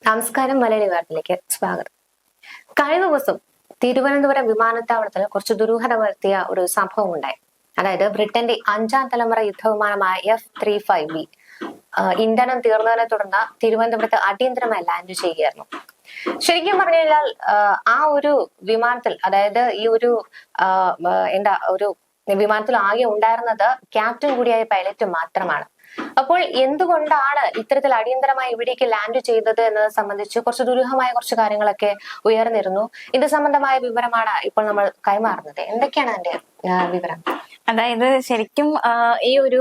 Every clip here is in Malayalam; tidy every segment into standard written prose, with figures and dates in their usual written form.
നമസ്കാരം. മലയാളി വാർത്തയിലേക്ക് സ്വാഗതം. കഴിഞ്ഞ ദിവസം തിരുവനന്തപുരം വിമാനത്താവളത്തിൽ കുറച്ച് ദുരൂഹത വരുത്തിയ ഒരു സംഭവം ഉണ്ടായി. അതായത് ബ്രിട്ടന്റെ 5ാം തലമുറ യുദ്ധവിമാനമായ F-35B ഇന്ധനം തീർന്നതിനെ തുടർന്ന് തിരുവനന്തപുരത്ത് അടിയന്തരമായി ലാൻഡ് ചെയ്യുകയായിരുന്നു. ശരിക്കും പറഞ്ഞു കഴിഞ്ഞാൽ ആ ഒരു വിമാനത്തിൽ, അതായത് ഈ ഒരു വിമാനത്തിൽ ആകെ ഉണ്ടായിരുന്നത് ക്യാപ്റ്റൻ കൂടിയായ പൈലറ്റ് മാത്രമാണ്. അപ്പോൾ എന്തുകൊണ്ടാണ് ഇത്തരത്തിൽ അടിയന്തരമായി ഇവിടേക്ക് ലാൻഡ് ചെയ്തത് എന്നത് സംബന്ധിച്ച് കുറച്ച് ദുരൂഹമായ കുറച്ച് കാര്യങ്ങളൊക്കെ ഉയർന്നിരുന്നു. ഇത് സംബന്ധമായ വിവരമാണ് ഇപ്പോൾ നമ്മൾ കൈമാറുന്നത്. എന്തൊക്കെയാണ് അതിന്റെ വിവരം? അതായത് ശരിക്കും ഈ ഒരു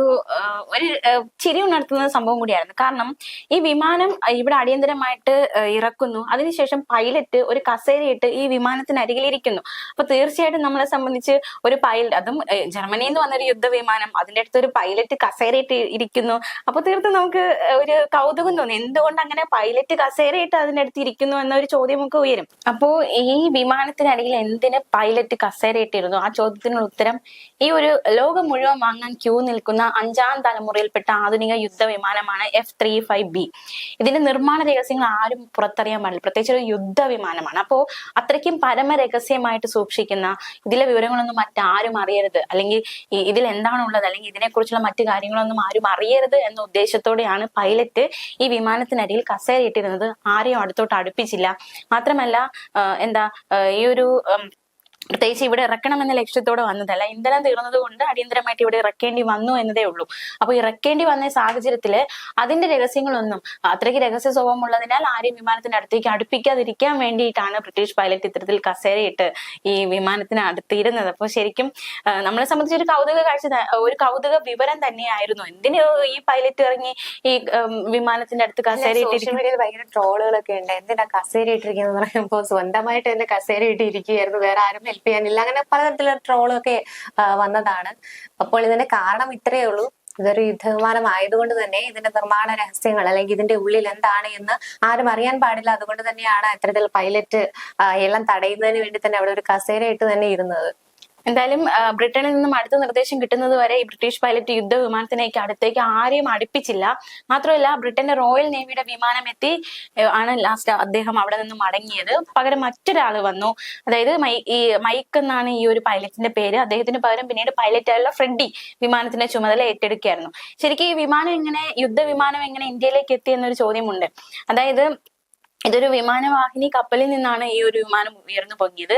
ചിരി ഉണർത്തുന്ന സംഭവം കൂടിയായിരുന്നു. കാരണം ഈ വിമാനം ഇവിടെ അടിയന്തരമായിട്ട് ഇറക്കുന്നു, അതിനുശേഷം പൈലറ്റ് ഒരു കസേരയിട്ട് ഈ വിമാനത്തിനരികിലിരിക്കുന്നു. അപ്പൊ തീർച്ചയായിട്ടും നമ്മളെ സംബന്ധിച്ച് ഒരു പൈലറ്റ്, അതും ജർമ്മനിയിൽ നിന്ന് വന്നൊരു യുദ്ധവിമാനം, അതിന്റെ അടുത്ത് ഒരു പൈലറ്റ് കസേരയിട്ട് ഇരിക്കുന്നു. അപ്പൊ തീർത്തും നമുക്ക് ഒരു കൗതുകം തോന്നി, എന്തുകൊണ്ട് അങ്ങനെ പൈലറ്റ് കസേരയിട്ട് അതിന്റെ അടുത്ത് ഇരിക്കുന്നു എന്നൊരു ചോദ്യമൊക്കെ ഉയരും. അപ്പോ ഈ വിമാനത്തിനരികിൽ എന്തിന് പൈലറ്റ് കസേരയിട്ടിരുന്നു? ആ ചോദ്യത്തിനുള്ള ഉത്തരം ഈ ഒരു ലോകം മുഴുവൻ വാങ്ങാൻ ക്യൂ നിൽക്കുന്ന 5ാം തലമുറയിൽപ്പെട്ട ആധുനിക യുദ്ധവിമാനമാണ് F-35B. ഇതിന്റെ നിർമ്മാണ രഹസ്യങ്ങൾ ആരും പുറത്തറിയാൻ പാടില്ല, പ്രത്യേകിച്ച് ഒരു യുദ്ധവിമാനമാണ്. അപ്പോ അത്രയ്ക്കും പരമരഹസ്യമായിട്ട് സൂക്ഷിക്കുന്ന, ഇതിലെ വിവരങ്ങളൊന്നും മറ്റാരും അറിയരുത്, അല്ലെങ്കിൽ ഇതിൽ എന്താണുള്ളത്, അല്ലെങ്കിൽ ഇതിനെക്കുറിച്ചുള്ള മറ്റു കാര്യങ്ങളൊന്നും ആരും അറിയരുത് എന്ന ഉദ്ദേശത്തോടെയാണ് പൈലറ്റ് ഈ വിമാനത്തിനരികിൽ കസേരയിട്ടിരുന്നത്. ആരെയും അടുത്തോട്ട് അടുപ്പിച്ചില്ല. മാത്രമല്ല ഈ ഒരു പ്രത്യേകിച്ച് ഇവിടെ ഇറക്കണമെന്ന ലക്ഷ്യത്തോടെ വന്നതല്ല, ഇന്ധനം തീർന്നത് കൊണ്ട് അടിയന്തരമായിട്ട് ഇവിടെ ഇറക്കേണ്ടി വന്നു എന്നതേ ഉള്ളൂ. അപ്പൊ ഇറക്കേണ്ടി വന്ന സാഹചര്യത്തില് അതിന്റെ രഹസ്യങ്ങളൊന്നും, അത്രയ്ക്ക് രഹസ്യ സ്വഭാവം ഉള്ളതിനാൽ ആരെയും വിമാനത്തിന്റെ അടുത്തേക്ക് അടുപ്പിക്കാതിരിക്കാൻ വേണ്ടിയിട്ടാണ് ബ്രിട്ടീഷ് പൈലറ്റ് ഇത്തരത്തിൽ കസേരയിട്ട് ഈ വിമാനത്തിന് അടുത്തിരുന്നത്. അപ്പൊ ശരിക്കും നമ്മളെ സംബന്ധിച്ച് ഒരു കൗതുക വിവരം തന്നെയായിരുന്നു. എന്തിന് ഈ പൈലറ്റ് ഇറങ്ങി ഈ വിമാനത്തിന്റെ അടുത്ത് കസേരയിട്ട്? ഭയങ്കര ട്രോളുകളൊക്കെ ഉണ്ട്, എന്തിനാ കസേര ഇട്ടിരിക്കുന്നത് പറയുമ്പോൾ സ്വന്തമായിട്ട് തന്നെ കസേര ഇട്ടിരിക്കുകയായിരുന്നു, വേറെ ആരും ഹെൽപ്പ് ചെയ്യാനില്ല, അങ്ങനെ പലതരത്തിലുള്ള ട്രോളൊക്കെ വന്നതാണ്. അപ്പോൾ ഇതിന്റെ കാരണം ഇത്രയേ ഉള്ളൂ. ഇതൊരു യുദ്ധവിമാനം ആയതുകൊണ്ട് തന്നെ ഇതിന്റെ നിർമ്മാണ രഹസ്യങ്ങൾ, അല്ലെങ്കിൽ ഇതിന്റെ ഉള്ളിൽ എന്താണ് എന്ന് ആരും അറിയാൻ പാടില്ല. അതുകൊണ്ട് തന്നെയാണ് ഇത്തരത്തിൽ പൈലറ്റ് എല്ലാം തടയുന്നതിന് വേണ്ടി തന്നെ അവിടെ ഒരു കസേര ഇട്ട് തന്നെ ഇരുന്നത്. എന്തായാലും ബ്രിട്ടനിൽ നിന്നും അടുത്ത നിർദ്ദേശം കിട്ടുന്നത് വരെ ഈ ബ്രിട്ടീഷ് പൈലറ്റ് യുദ്ധവിമാനത്തിനേക്ക് അടുത്തേക്ക് ആരെയും അടുപ്പിച്ചില്ല. മാത്രമല്ല ബ്രിട്ടന്റെ റോയൽ നേവിയുടെ വിമാനം എത്തി ആണ് ലാസ്റ്റ് അദ്ദേഹം അവിടെ നിന്ന് മടങ്ങിയത്. പകരം മറ്റൊരാൾ വന്നു, അതായത് മൈക്ക് എന്നാണ് ഈ ഒരു പൈലറ്റിന്റെ പേര്. അദ്ദേഹത്തിന് പകരം പിന്നീട് പൈലറ്റായുള്ള ഫ്രെഡി വിമാനത്തിന്റെ ചുമതല ഏറ്റെടുക്കുകയായിരുന്നു. ശരിക്കും ഈ വിമാനം യുദ്ധവിമാനം എങ്ങനെ ഇന്ത്യയിലേക്ക് എത്തി എന്നൊരു ചോദ്യമുണ്ട്. അതായത് ഇതൊരു വിമാനവാഹിനി കപ്പലിൽ നിന്നാണ് ഈ ഒരു വിമാനം ഉയർന്നു പൊങ്ങിയത്.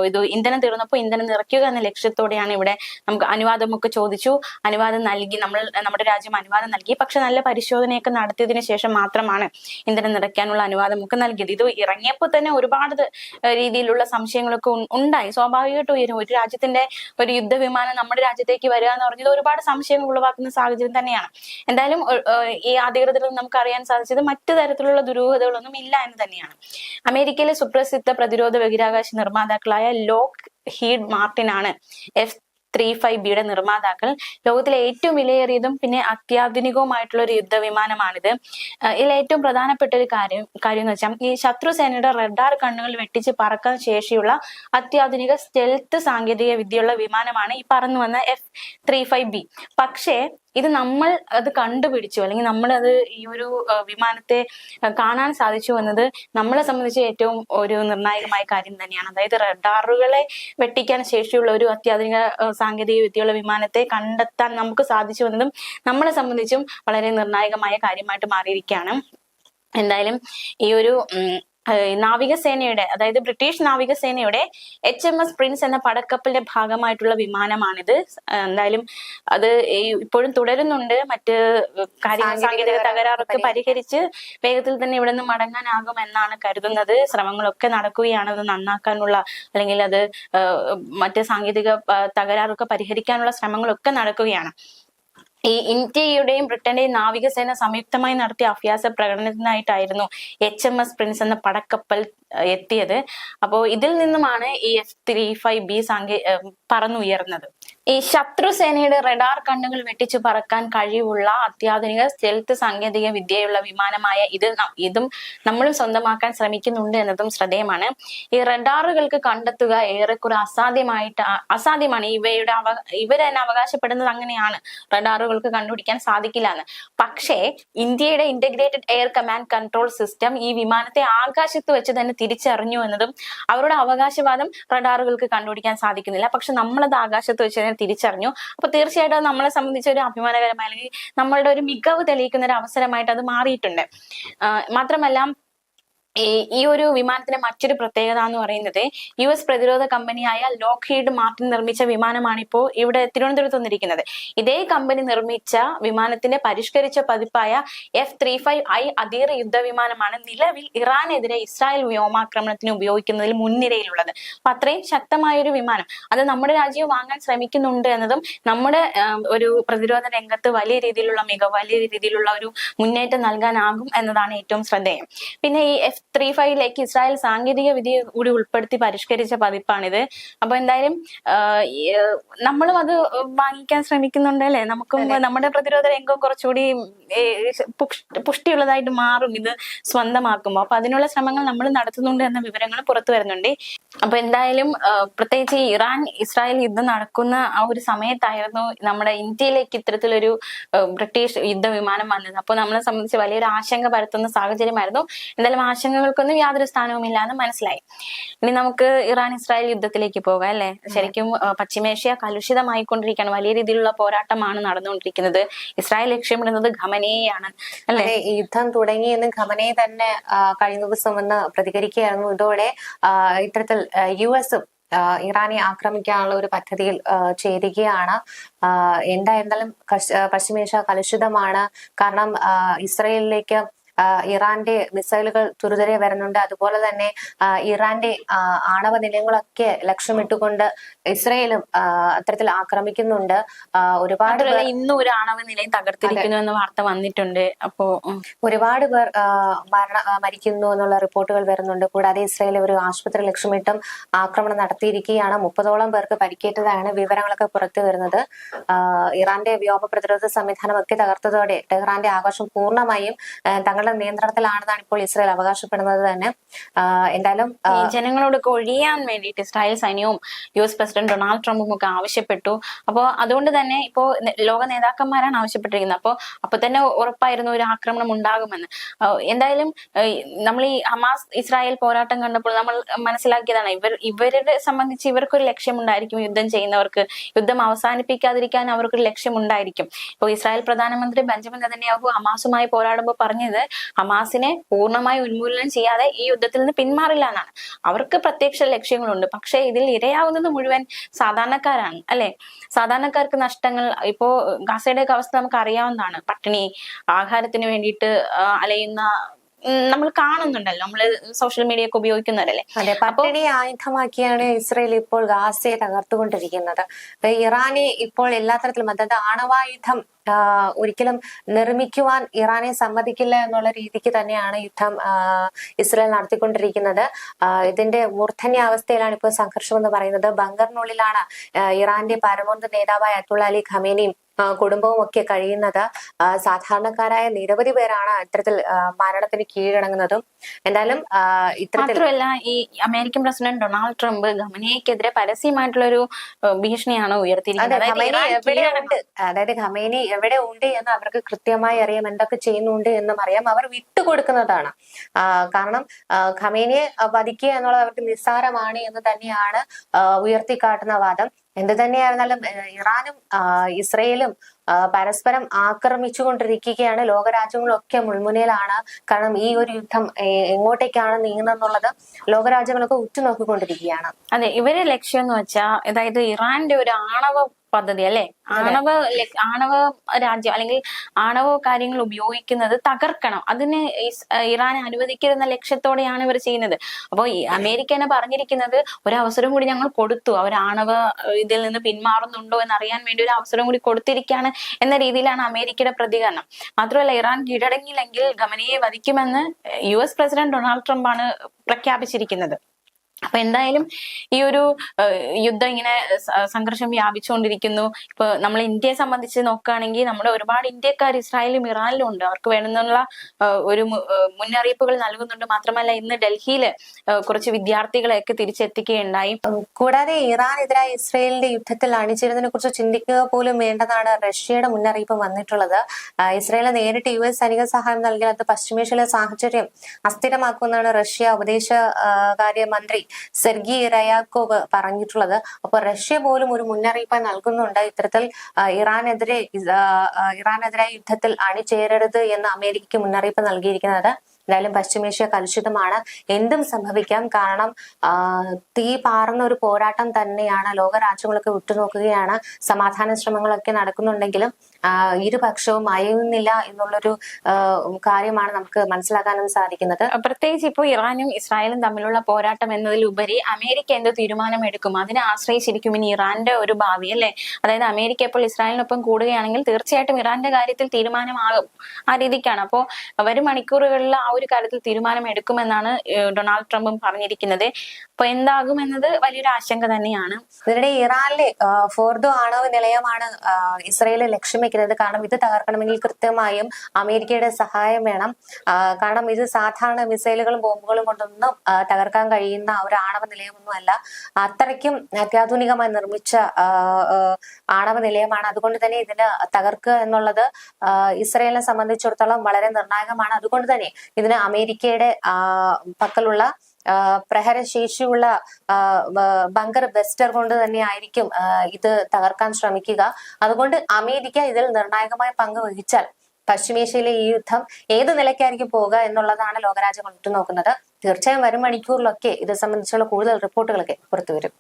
ഇത് ഇന്ധനം തീർന്നപ്പോൾ ഇന്ധനം നിറയ്ക്കുക എന്ന ലക്ഷ്യത്തോടെയാണ് ഇവിടെ നമുക്ക് അനുവാദമൊക്കെ ചോദിച്ചു, അനുവാദം നൽകി, നമ്മുടെ രാജ്യം അനുവാദം നൽകി. പക്ഷെ നല്ല പരിശോധനയൊക്കെ നടത്തിയതിനു ശേഷം മാത്രമാണ് ഇന്ധനം നിറയ്ക്കാനുള്ള അനുവാദമൊക്കെ നൽകിയത്. ഇത് ഇറങ്ങിയപ്പോൾ തന്നെ ഒരുപാട് രീതിയിലുള്ള സംശയങ്ങളൊക്കെ ഉണ്ടായി. സ്വാഭാവികമായിട്ട് ഉയരും. ഒരു രാജ്യത്തിന്റെ ഒരു യുദ്ധവിമാനം നമ്മുടെ രാജ്യത്തേക്ക് വരിക എന്ന് പറഞ്ഞത് ഒരുപാട് സംശയങ്ങൾ ഉളവാക്കുന്ന സാഹചര്യം തന്നെയാണ്. എന്തായാലും ഈ അധികൃതരിൽ നമുക്ക് അറിയാൻ സാധിച്ചത് മറ്റു തരത്തിലുള്ള ദുരൂഹതകൾ ഒന്നും ഇല്ല എന്ന് തന്നെയാണ്. അമേരിക്കയിലെ സുപ്രസിദ്ധ പ്രതിരോധ ബഹിരാകാശ നിർമ്മാതാക്കളായ ലോക്ക് ഹീഡ് മാർട്ടിനാണ് F-35Bയുടെ നിർമ്മാതാക്കൾ. ലോകത്തിലെ ഏറ്റവും വിലയേറിയതും പിന്നെ അത്യാധുനികവുമായിട്ടുള്ള ഒരു യുദ്ധവിമാനമാണിത്. ഇതിൽ ഏറ്റവും പ്രധാനപ്പെട്ട ഒരു കാര്യം എന്ന് വെച്ചാൽ ഈ ശത്രുസേനയുടെ റഡാർ കണ്ണുകൾ വെട്ടിച്ച് പറക്കാൻ ശേഷിയുള്ള അത്യാധുനിക സ്റ്റെൽത്ത് സാങ്കേതിക വിദ്യയുള്ള വിമാനമാണ് ഈ പറന്നു വന്ന F-35B. പക്ഷേ ഇത് നമ്മൾ അത് കണ്ടുപിടിച്ചു, അല്ലെങ്കിൽ നമ്മളത് ഈ ഒരു വിമാനത്തെ കാണാൻ സാധിച്ചു എന്നത് നമ്മളെ സംബന്ധിച്ച് ഏറ്റവും ഒരു നിർണായകമായ കാര്യം തന്നെയാണ്. അതായത് റഡാറുകളെ വെട്ടിക്കാൻ ശേഷിയുള്ള ഒരു അത്യാധുനിക സാങ്കേതിക വിദ്യയുള്ള വിമാനത്തെ കണ്ടെത്താൻ നമുക്ക് സാധിച്ചു എന്നതും നമ്മളെ സംബന്ധിച്ചും വളരെ നിർണായകമായ കാര്യമായിട്ട് മാറിയിരിക്കുകയാണ്. എന്തായാലും ഈ ഒരു നാവികസേനയുടെ, അതായത് ബ്രിട്ടീഷ് നാവികസേനയുടെ HMS പ്രിൻസ് എന്ന പടക്കപ്പലിന്റെ ഭാഗമായിട്ടുള്ള വിമാനമാണിത്. എന്തായാലും അത് ഇപ്പോഴും തുടരുന്നുണ്ട്. മറ്റ് സാങ്കേതിക തകരാറൊക്കെ പരിഹരിച്ച് വേഗത്തിൽ തന്നെ ഇവിടെ നിന്ന് മടങ്ങാനാകും എന്നാണ് കരുതുന്നത്. ശ്രമങ്ങളൊക്കെ നടക്കുകയാണ് അത് നന്നാക്കാനുള്ള, അല്ലെങ്കിൽ അത് മറ്റ് സാങ്കേതിക തകരാറൊക്കെ പരിഹരിക്കാനുള്ള ശ്രമങ്ങളൊക്കെ നടക്കുകയാണ്. ഈ ഇന്ത്യയുടെയും ബ്രിട്ടന്റെയും നാവികസേന സംയുക്തമായി നടത്തിയ അഭ്യാസ പ്രകടനത്തിനായിട്ടായിരുന്നു HMS പ്രിൻസ് എന്ന പടക്കപ്പൽ എത്തിയത്. അപ്പോൾ ഇതിൽ നിന്നുമാണ് ഈ F-35B പറന്നുയർന്നത്. ഈ ശത്രുസേനയുടെ റഡാർ കണ്ണുകൾ വെട്ടിച്ചു പറക്കാൻ കഴിവുള്ള അത്യാധുനിക സ്റ്റെൽത്ത് സാങ്കേതിക വിദ്യയുള്ള വിമാനമായ ഇതും നമ്മളും സ്വന്തമാക്കാൻ ശ്രമിക്കുന്നുണ്ട് എന്നതും ശ്രദ്ധേയമാണ്. ഈ റഡാറുകൾക്ക് കണ്ടെത്തുക ഏറെക്കുറെ അസാധ്യമാണ്. ഇവർ തന്നെ അവകാശപ്പെടുന്നത് അങ്ങനെയാണ്, റഡാറുകൾക്ക് കണ്ടുപിടിക്കാൻ സാധിക്കില്ല എന്ന്. പക്ഷേ ഇന്ത്യയുടെ integrated air command control system ഈ വിമാനത്തെ ആകാശത്ത് വെച്ച് തന്നെ തിരിച്ചറിഞ്ഞു എന്നതും അവരുടെ അവകാശവാദം റഡാറുകൾക്ക് കണ്ടുപിടിക്കാൻ സാധിക്കുന്നില്ല, പക്ഷെ നമ്മളത് ആകാശത്ത് വെച്ച് തിരിച്ചറിഞ്ഞു. അപ്പൊ തീർച്ചയായിട്ടും നമ്മളെ സംബന്ധിച്ച് ഒരു അഭിമാനകരമായ അല്ലെങ്കിൽ നമ്മളുടെ ഒരു മികവ് തെളിയിക്കുന്ന ഒരു അവസരമായിട്ട് അത് മാറിയിട്ടുണ്ട്. മാത്രമല്ല ഈ ഒരു വിമാനത്തിന്റെ മറ്റൊരു പ്രത്യേകത എന്ന് പറയുന്നത് US പ്രതിരോധ കമ്പനിയായ ലോക്ഹീഡ് മാർട്ടിൻ നിർമ്മിച്ച വിമാനമാണ് ഇപ്പോൾ ഇവിടെ തിരുവനന്തപുരത്ത് വന്നിരിക്കുന്നത്. ഇതേ കമ്പനി നിർമ്മിച്ച വിമാനത്തിന്റെ പരിഷ്കരിച്ച പതിപ്പായ F-35I അധീർ യുദ്ധവിമാനമാണ് നിലവിൽ ഇറാനെതിരെ ഇസ്രായേൽ വ്യോമാക്രമണത്തിന് ഉപയോഗിക്കുന്നതിൽ മുൻനിരയിലുള്ളത്. അപ്പൊ അത്രയും ശക്തമായ ഒരു വിമാനം അത് നമ്മുടെ രാജ്യം വാങ്ങാൻ ശ്രമിക്കുന്നുണ്ട് എന്നതും നമ്മുടെ ഒരു പ്രതിരോധ രംഗത്ത് വലിയ രീതിയിലുള്ള മികവ്, വലിയ രീതിയിലുള്ള ഒരു മുന്നേറ്റം നൽകാനാകും എന്നതാണ് ഏറ്റവും ശ്രദ്ധേയം. പിന്നെ ഈ F-35 ഇസ്രായേൽ സാങ്കേതിക വിദ്യ കൂടി ഉൾപ്പെടുത്തി പരിഷ്കരിച്ച പതിപ്പാണിത്. അപ്പൊ എന്തായാലും നമ്മളും അത് വാങ്ങിക്കാൻ ശ്രമിക്കുന്നുണ്ട് അല്ലെ. നമുക്കും നമ്മുടെ പ്രതിരോധ രംഗം കുറച്ചുകൂടി പുഷ്ടിയുള്ളതായിട്ട് മാറും ഇത് സ്വന്തമാക്കുമ്പോൾ. അപ്പൊ അതിനുള്ള ശ്രമങ്ങൾ നമ്മൾ നടത്തുന്നുണ്ട് എന്ന വിവരങ്ങൾ പുറത്തു വരുന്നുണ്ട്. അപ്പൊ എന്തായാലും പ്രത്യേകിച്ച് ഇറാൻ ഇസ്രായേൽ യുദ്ധം നടക്കുന്ന ആ ഒരു സമയത്തായിരുന്നു നമ്മുടെ ഇന്ത്യയിലേക്ക് ഇത്തരത്തിലൊരു ബ്രിട്ടീഷ് യുദ്ധവിമാനം വന്നത്. അപ്പൊ നമ്മളെ സംബന്ധിച്ച് വലിയൊരു ആശങ്ക പരത്തുന്ന സാഹചര്യമായിരുന്നു. എന്തായാലും ആശങ്കകൾക്കൊന്നും യാതൊരു സ്ഥാനവുമില്ല എന്ന് മനസ്സിലായി. ഇനി നമുക്ക് ഇറാൻ ഇസ്രായേൽ യുദ്ധത്തിലേക്ക് പോകാം അല്ലെ. ശരിക്കും പശ്ചിമേഷ്യ കലുഷിതമായിക്കൊണ്ടിരിക്കുകയാണ്. വലിയ രീതിയിലുള്ള പോരാട്ടമാണ് നടന്നുകൊണ്ടിരിക്കുന്നത്. ഇസ്രായേൽ ലക്ഷ്യമിടുന്നത് ഖമനേയെയാണ് അല്ലെ. യുദ്ധം തുടങ്ങിയെന്ന് ഖമനേ തന്നെ കഴിഞ്ഞ ദിവസം വന്ന് പ്രതികരിക്കുകയായിരുന്നു. ഇതോടെ ഇത്തരത്തിൽ US ഇറാനെ ആക്രമിക്കാനുള്ള ഒരു പദ്ധതിയിൽ ചേരുകയാണ്. എന്തായിരുന്നാലും പശ്ചിമേഷ്യ കലുഷിതമാണ്. കാരണം ഇസ്രയേലിലേക്ക് ഇറാന്റെ മിസൈലുകൾ തുരുതുരെ വരുന്നുണ്ട്. അതുപോലെ തന്നെ ഇറാന്റെ ആണവ നിലയങ്ങളൊക്കെ ലക്ഷ്യമിട്ടുകൊണ്ട് ഇസ്രയേലും അത്തരത്തിൽ ആക്രമിക്കുന്നുണ്ട്. ഒരുപാട് ഇന്നും ഒരു ആണവ നിലയം തകർത്തിരിക്കുന്നു എന്ന വാർത്ത വന്നിട്ടുണ്ട്. അപ്പോ ഒരുപാട് പേർ മരിക്കുന്നു എന്നുള്ള റിപ്പോർട്ടുകൾ വരുന്നുണ്ട്. കൂടാതെ ഇസ്രയേൽ ഒരു ആശുപത്രി ലക്ഷ്യമിട്ടും ആക്രമണം നടത്തിയിരിക്കുകയാണ്. 30ഓളം പേർക്ക് പരിക്കേറ്റതാണ് വിവരങ്ങളൊക്കെ പുറത്തു വരുന്നത്. ഇറാന്റെ വ്യോമ പ്രതിരോധ സംവിധാനം ഒക്കെ തകർത്തതോടെ ടെഹ്റാന്റെ ആകാശം പൂർണ്ണമായും തങ്ങളുടെ നിയന്ത്രണത്തിലാണെന്നാണ് ഇപ്പോൾ ഇസ്രായേൽ അവകാശപ്പെടുന്നത് തന്നെ. എന്തായാലും ജനങ്ങളോട് ഒഴിയാൻ വേണ്ടിയിട്ട് ഇസ്രായേൽ സൈന്യവും US പ്രസിഡന്റ് ഡൊണാൾഡ് ട്രംപും ഒക്കെ ആവശ്യപ്പെട്ടു. അപ്പോൾ അതുകൊണ്ട് തന്നെ ഇപ്പോ ലോക നേതാക്കന്മാരാണ് ആവശ്യപ്പെട്ടിരിക്കുന്നത്. അപ്പൊ തന്നെ ഉറപ്പായിരുന്നു ഒരു ആക്രമണം ഉണ്ടാകുമെന്ന്. എന്തായാലും നമ്മൾ ഈ ഹമാസ് ഇസ്രായേൽ പോരാട്ടം കണ്ടപ്പോൾ നമ്മൾ മനസ്സിലാക്കിയതാണ് ഇവരുടെ സംബന്ധിച്ച് ഇവർക്കൊരു ലക്ഷ്യമുണ്ടായിരിക്കും. യുദ്ധം ചെയ്യുന്നവർക്ക് യുദ്ധം അവസാനിപ്പിക്കാതിരിക്കാൻ അവർക്കൊരു ലക്ഷ്യമുണ്ടായിരിക്കും. ഇപ്പോൾ ഇസ്രായേൽ പ്രധാനമന്ത്രി ബെഞ്ചമിൻ നെതന്യാഹു ഹമാസുമായി പോരാടുമ്പോൾ പറഞ്ഞത് ഹമാസിനെ പൂർണ്ണമായി ഉന്മൂലനം ചെയ്യാതെ ഈ യുദ്ധത്തിൽ നിന്ന് പിന്മാറില്ല എന്നാണ്. അവർക്ക് പ്രത്യക്ഷ ലക്ഷ്യങ്ങളുണ്ട്, പക്ഷെ ഇതിൽ ഇരയാവുന്നത് മുഴുവൻ സാധാരണക്കാരാണ് അല്ലെ. സാധാരണക്കാർക്ക് നഷ്ടങ്ങൾ ഇപ്പോ ഗാസയുടെ അവസ്ഥ നമുക്ക് അറിയാവുന്നതാണ്. പട്ടിണി, ആഹാരത്തിന് വേണ്ടിയിട്ട് അലയുന്ന നമ്മൾ കാണുന്നുണ്ടല്ലോ, നമ്മള് സോഷ്യൽ മീഡിയ ഒക്കെ ഉപയോഗിക്കുന്നവരല്ലേ. അതെ, പട്ടിണി ആയുധമാക്കിയാണ് ഇസ്രയേൽ ഇപ്പോൾ ഗാസയെ തകർത്തുകൊണ്ടിരിക്കുന്നത്. ഇറാനെ ഇപ്പോൾ എല്ലാ തരത്തിലും, അതായത് ആണവായുധം ഒരിക്കലും നിർമ്മിക്കുവാൻ ഇറാനെ സമ്മതിക്കില്ല എന്നുള്ള രീതിക്ക് തന്നെയാണ് യുദ്ധം ഇസ്രയേൽ നടത്തിക്കൊണ്ടിരിക്കുന്നത്. ഇതിന്റെ മൂർധന്യാവസ്ഥയിലാണ് ഇപ്പോൾ സംഘർഷം എന്ന് പറയുന്നത്. ബങ്കറിനുള്ളിലാണ് ഇറാന്റെ പരമോന്നത നേതാവായ അയത്തുള്ള അലി ഖമേനിയും കുടുംബവും ഒക്കെ കഴിയുന്നത്. സാധാരണക്കാരായ നിരവധി പേരാണ് ഇത്തരത്തിൽ മരണത്തിന് കീഴടങ്ങുന്നതും. എന്തായാലും മാത്രമല്ല ഈ അമേരിക്കൻ പ്രസിഡന്റ് ഡൊണാൾഡ് ട്രംപ് ഖമേനിക്കെതിരെ പരസ്യമായിട്ടുള്ള ഒരു ഭീഷണിയാണ് ഉയർത്തിയിരിക്കുന്നത്. അതായത് ഖമേനി എവിടെ ഉണ്ട് എന്ന് അവർക്ക് കൃത്യമായി അറിയാം, എന്തൊക്കെ ചെയ്യുന്നുണ്ട് എന്നും അറിയാം. അവർ വിട്ടുകൊടുക്കുന്നതാണ്. കാരണം ഖമേനിയെ വധിക്കുക എന്നുള്ളത് അവർക്ക് നിസ്സാരമാണ് എന്ന് തന്നെയാണ് ഉയർത്തിക്കാട്ടുന്ന വാദം. എന്ത് തന്നെയായിരുന്നാലും ഇറാനും ഇസ്രയേലും പരസ്പരം ആക്രമിച്ചുകൊണ്ടിരിക്കുകയാണ്. ലോകരാജ്യങ്ങളൊക്കെ മുൾമുനയിലാണ്. കാരണം ഈ ഒരു യുദ്ധം എങ്ങോട്ടേക്കാണ് നീങ്ങുന്നതെന്നുള്ളത് ലോകരാജ്യങ്ങളൊക്കെ ഉറ്റുനോക്കിക്കൊണ്ടിരിക്കുകയാണ്. അതെ, ഇവരുടെ ലക്ഷ്യം എന്ന് വെച്ചാൽ, അതായത് ഇറാന്റെ ഒരു ആണവ പദ്ധതി അല്ലെ, ആണവ രാജ്യം അല്ലെങ്കിൽ ആണവ കാര്യങ്ങൾ ഉപയോഗിക്കുന്നത് തകർക്കണം, അതിന് ഇറാൻ അനുവദിക്കരുതെന്ന ലക്ഷ്യത്തോടെയാണ് ഇവർ ചെയ്യുന്നത്. അപ്പോൾ ഈ അമേരിക്ക തന്നെ പറഞ്ഞിരിക്കുന്നത് ഒരു അവസരം കൂടി ഞങ്ങൾ കൊടുത്തു, അവർ ആണവ ഇതിൽ നിന്ന് പിന്മാറുന്നുണ്ടോ എന്നറിയാൻ വേണ്ടി ഒരു അവസരം കൂടി കൊടുത്തിരിക്കുകയാണ് എന്ന രീതിയിലാണ് അമേരിക്കയുടെ പ്രതികരണം. മാത്രമല്ല, ഇറാൻ കീഴടങ്ങിയില്ലെങ്കിൽ ഖമേനിയെ വധിക്കുമെന്ന് US പ്രസിഡന്റ് ഡൊണാൾഡ് ട്രംപ് ആണ് പ്രഖ്യാപിച്ചിരിക്കുന്നത്. അപ്പൊ എന്തായാലും ഈ ഒരു യുദ്ധം ഇങ്ങനെ സംഘർഷം വ്യാപിച്ചുകൊണ്ടിരിക്കുന്നു. ഇപ്പൊ നമ്മൾ ഇന്ത്യയെ സംബന്ധിച്ച് നോക്കുകയാണെങ്കിൽ നമ്മുടെ ഒരുപാട് ഇന്ത്യക്കാർ ഇസ്രായേലും ഇറാനിലും ഉണ്ട്. അവർക്ക് വേണമെന്നുള്ള ഒരു മുന്നറിയിപ്പുകൾ നൽകുന്നുണ്ട്. മാത്രമല്ല ഇന്ന് ഡൽഹിയിൽ കുറച്ച് വിദ്യാർത്ഥികളെയൊക്കെ തിരിച്ചെത്തിക്കുകയുണ്ടായി. കൂടാതെ ഇറാനെതിരായ ഇസ്രയേലിന്റെ യുദ്ധത്തിൽ അണിചേരുന്നതിനെ കുറിച്ച് ചിന്തിക്കുക പോലും വേണ്ടതാണ് റഷ്യയുടെ മുന്നറിയിപ്പ് വന്നിട്ടുള്ളത്. ഇസ്രയേലിന് നേരിട്ട് US സൈനിക സഹായം നൽകിയാൽ അത് പശ്ചിമേഷ്യയിലെ സാഹചര്യം അസ്ഥിരമാക്കുമെന്നാണ് റഷ്യ വിദേശകാര്യമന്ത്രി സെർഗി റയാക്കോവ് പറഞ്ഞിട്ടുള്ളത്. അപ്പൊ റഷ്യ പോലും ഒരു മുന്നറിയിപ്പ് നൽകുന്നുണ്ട്. ഇത്തരത്തിൽ ഇറാനെതിരായ യുദ്ധത്തിൽ അണിചേരരുത് എന്ന് അമേരിക്കയ്ക്ക് മുന്നറിയിപ്പ് നൽകിയിരിക്കുന്നത്. എന്തായാലും പശ്ചിമേഷ്യ കലുഷിതമാണ്, എന്തും സംഭവിക്കാം. കാരണം തീ പാറുന്ന ഒരു പോരാട്ടം തന്നെയാണ്. ലോകരാജ്യങ്ങളൊക്കെ ഉറ്റുനോക്കുകയാണ്. സമാധാന ശ്രമങ്ങളൊക്കെ നടക്കുന്നുണ്ടെങ്കിലും ഇരുപക്ഷവും അയയുന്നില്ല എന്നുള്ളൊരു കാര്യമാണ് നമുക്ക് മനസ്സിലാക്കാനും സാധിക്കുന്നത്. പ്രത്യേകിച്ച് ഇപ്പോൾ ഇറാനും ഇസ്രായേലും തമ്മിലുള്ള പോരാട്ടം എന്നതിലുപരി അമേരിക്ക എന്ത് തീരുമാനമെടുക്കും അതിനെ ആശ്രയിച്ചിരിക്കും ഇനി ഇറാന്റെ ഒരു ഭാവി, അല്ലെ? അതായത് അമേരിക്ക ഇപ്പോൾ ഇസ്രായേലിനൊപ്പം കൂടുകയാണെങ്കിൽ തീർച്ചയായിട്ടും ഇറാന്റെ കാര്യത്തിൽ തീരുമാനമാകും. ആ രീതിക്കാണ്. അപ്പോൾ വരും മണിക്കൂറുകളിൽ ആ ഒരു കാര്യത്തിൽ തീരുമാനം എടുക്കുമെന്നാണ് ഡൊണാൾഡ് ട്രംപും പറഞ്ഞിരിക്കുന്നത്. അപ്പൊ എന്താകും എന്നത് വലിയൊരു ആശങ്ക തന്നെയാണ്. ഇതിനിടെ ഇറാനിലെ ഫോർദോ ആണവ നിലയമാണ് ഇസ്രയേൽ ലക്ഷ്യം വെക്കുന്നത്. കാരണം ഇത് തകർക്കണമെങ്കിൽ കൃത്യമായും അമേരിക്കയുടെ സഹായം വേണം. കാരണം ഇത് സാധാരണ മിസൈലുകളും ബോംബുകളും കൊണ്ടൊന്നും തകർക്കാൻ കഴിയുന്ന ഒരു ആണവ നിലയമൊന്നും അല്ല. അത്രയ്ക്കും അത്യാധുനികമായി നിർമ്മിച്ച ആണവ നിലയമാണ്. അതുകൊണ്ട് തന്നെ ഇതിന് തകർക്കുക എന്നുള്ളത് ഇസ്രയേലിനെ സംബന്ധിച്ചിടത്തോളം വളരെ നിർണായകമാണ്. അതുകൊണ്ട് തന്നെ ഇതിന് അമേരിക്കയുടെ പക്കലുള്ള പ്രഹരശേഷിയുള്ള ബങ്കർ ബസ്റ്റർ കൊണ്ട് തന്നെ ആയിരിക്കും ഇത് തകർക്കാൻ ശ്രമിക്കുക. അതുകൊണ്ട് അമേരിക്ക ഇതിൽ നിർണായകമായ പങ്ക് വഹിച്ചാൽ പശ്ചിമേഷ്യയിലെ ഈ യുദ്ധം ഏത് നിലയ്ക്കായിരിക്കും പോകുക എന്നുള്ളതാണ് ലോകരാജ്യങ്ങൾ ഉറ്റുനോക്കുന്നത്. തീർച്ചയായും വരും മണിക്കൂറിലൊക്കെ ഇത് സംബന്ധിച്ചുള്ള കൂടുതൽ റിപ്പോർട്ടുകളൊക്കെ പുറത്തുവരും.